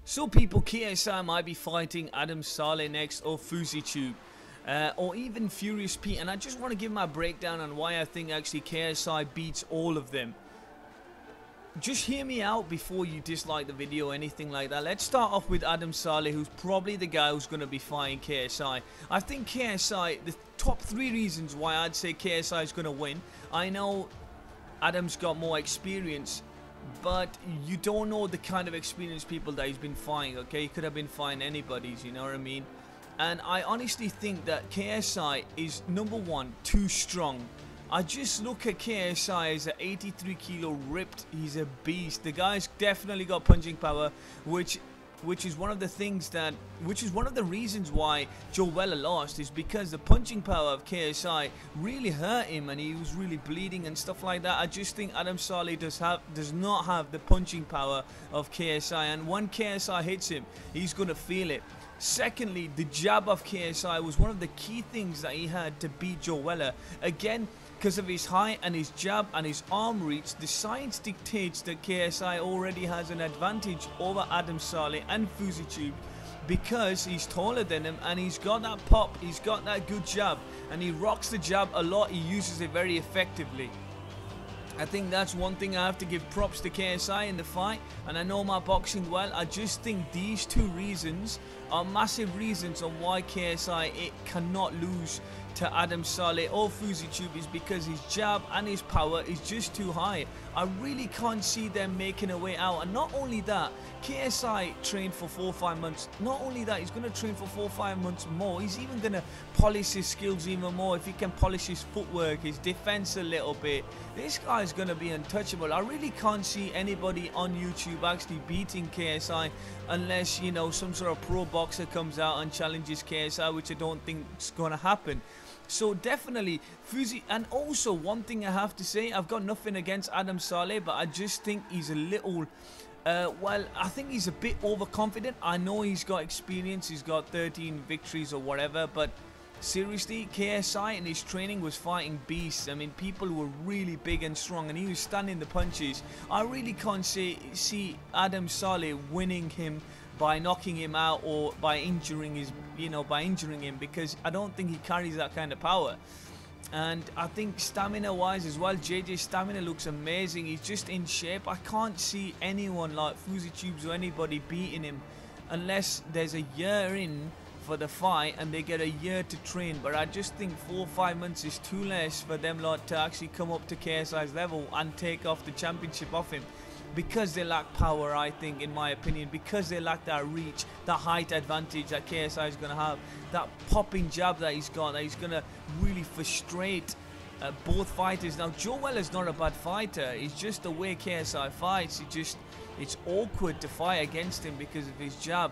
So people, KSI might be fighting Adam Saleh next, or Fousey or even Furious Pete, and I just want to give my breakdown on why I think actually KSI beats all of them. Just hear me out before you dislike the video or anything like that. Let's start off with Adam Saleh, who's probably the guy who's going to be fighting KSI. I think KSI, the top 3 reasons why I'd say KSI is going to win. I know Adam's got more experience, but you don't know the kind of experienced people that he's been fighting, okay? He could have been fighting anybody's, you know what I mean? And I honestly think that KSI is, number one, too strong. I just look at KSI as an 83 kilo ripped. He's a beast. The guy's definitely got punching power, which is one of the things that, which is one of the reasons why Joe Weller lost, is because the punching power of KSI really hurt him and he was really bleeding and stuff like that. I just think Adam Saleh does not have the punching power of KSI, and when KSI hits him, he's gonna feel it. Secondly, the jab of KSI was one of the key things that he had to beat Joe Weller. Again, because of his height and his jab and his arm reach, the science dictates that KSI already has an advantage over Adam Saleh and Fousey because he's taller than him and he's got that pop, he's got that good jab, and he rocks the jab a lot. He uses it very effectively. I think that's one thing I have to give props to KSI in the fight, and I know my boxing well. I just think these 2 reasons are massive reasons on why KSI cannot lose to Adam Saleh or Fousey is because his jab and his power is just too high. I really can't see them making a way out. And not only that, KSI trained for 4 or 5 months. Not only that, he's going to train for 4 or 5 months more. He's even going to polish his skills even more. If he can polish his footwork, his defense a little bit, this guy's going to be untouchable. I really can't see anybody on YouTube actually beating KSI unless, you know, some sort of pro boxer comes out and challenges KSI, which I don't think is going to happen. So definitely Fousey. And also one thing I have to say, I've got nothing against Adam Saleh, but I just think he's a little well, I think he's a bit overconfident. I know he's got experience, he's got 13 victories or whatever, but seriously, KSI in his training was fighting beasts. I mean, people who were really big and strong, and he was standing the punches. I really can't see Adam Saleh winning him by knocking him out or by injuring him, because I don't think he carries that kind of power. And I think stamina wise as well, JJ's stamina looks amazing. He's just in shape. I can't see anyone like Fousey or anybody beating him unless there's a year in for the fight and they get a year to train. But I just think 4 or 5 months is too less for them lot to actually come up to KSI's level and take off the championship off him, because they lack power, I think, in my opinion, because they lack that reach, the height advantage that KSI is going to have, that popping jab that he's got, that he's going to really frustrate both fighters. Now, Joe Weller's not a bad fighter. It's just the way KSI fights. It's awkward to fight against him because of his jab.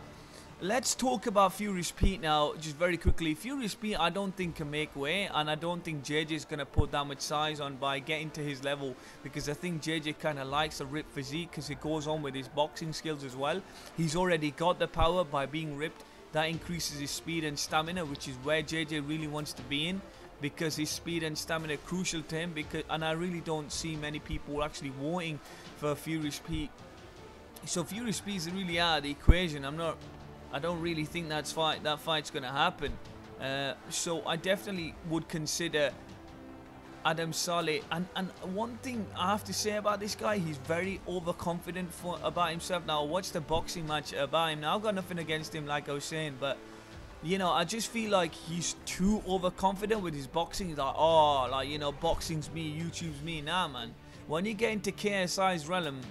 Let's talk about Furious Pete now, just very quickly. Furious Pete, I don't think can make way, and I don't think JJ is going to put that much size on by getting to his level, because I think JJ kind of likes a ripped physique because it goes on with his boxing skills as well. He's already got the power by being ripped. That increases his speed and stamina, which is where JJ really wants to be in, because his speed and stamina are crucial to him. And I really don't see many people actually wanting for Furious Pete. So Furious Pete is really out of the equation. I don't really think that fight's going to happen. So I definitely would consider Adam Saleh. And one thing I have to say about this guy, he's very overconfident about himself. Now, I watched the boxing match about him. Now, I've got nothing against him, like I was saying, but you know, I just feel like he's too overconfident with his boxing. He's like, oh, like, you know, boxing's me, YouTube's me. Nah, man. When you get into KSI's realm,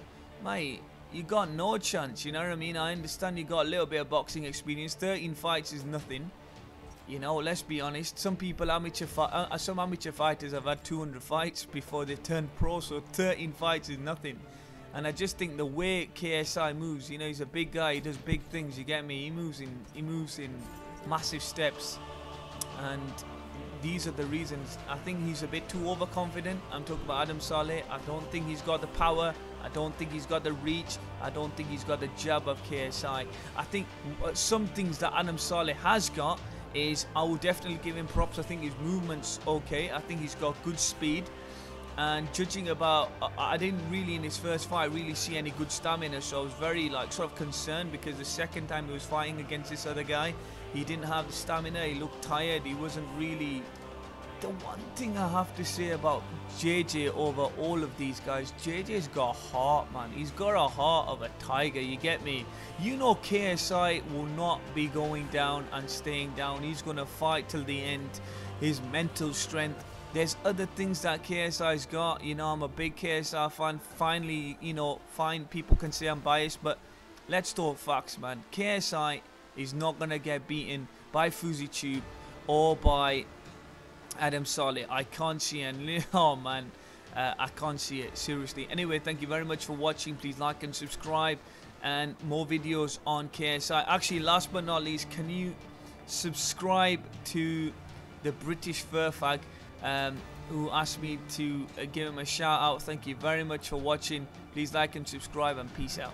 mate, you got no chance, you know what I mean? I understand you got a little bit of boxing experience. 13 fights is nothing. You know, let's be honest. Some amateur fighters have had 200 fights before they turn pro, so 13 fights is nothing. And I just think the way KSI moves, you know, he's a big guy, he does big things, you get me? He moves in massive steps. And these are the reasons. I think he's a bit too overconfident. I'm talking about Adam Saleh. I don't think he's got the power. I don't think he's got the reach. I don't think he's got the jab of KSI. I think some things that Adam Saleh has got is, I will definitely give him props. I think his movement's okay. I think he's got good speed. And judging about, I didn't really in his first fight really see any good stamina, so I was very like sort of concerned, because the second time he was fighting against this other guy, he didn't have the stamina, he looked tired, he wasn't really. The one thing I have to say about JJ over all of these guys, JJ's got heart, man. He's got a heart of a tiger, you get me? You know KSI will not be going down and staying down. He's going to fight till the end. His mental strength. There's other things that KSI's got. You know, I'm a big KSI fan. Finally, you know, fine, people can say I'm biased, but let's talk facts, man. KSI is not going to get beaten by Fousey Tube or by Adam Saleh. I can't see it. Oh man, I can't see it, seriously. Anyway, thank you very much for watching. Please like and subscribe, and more videos on KSI. Actually, last but not least, can you subscribe to the British Furfag, who asked me to give him a shout out? Thank you very much for watching. Please like and subscribe, and peace out.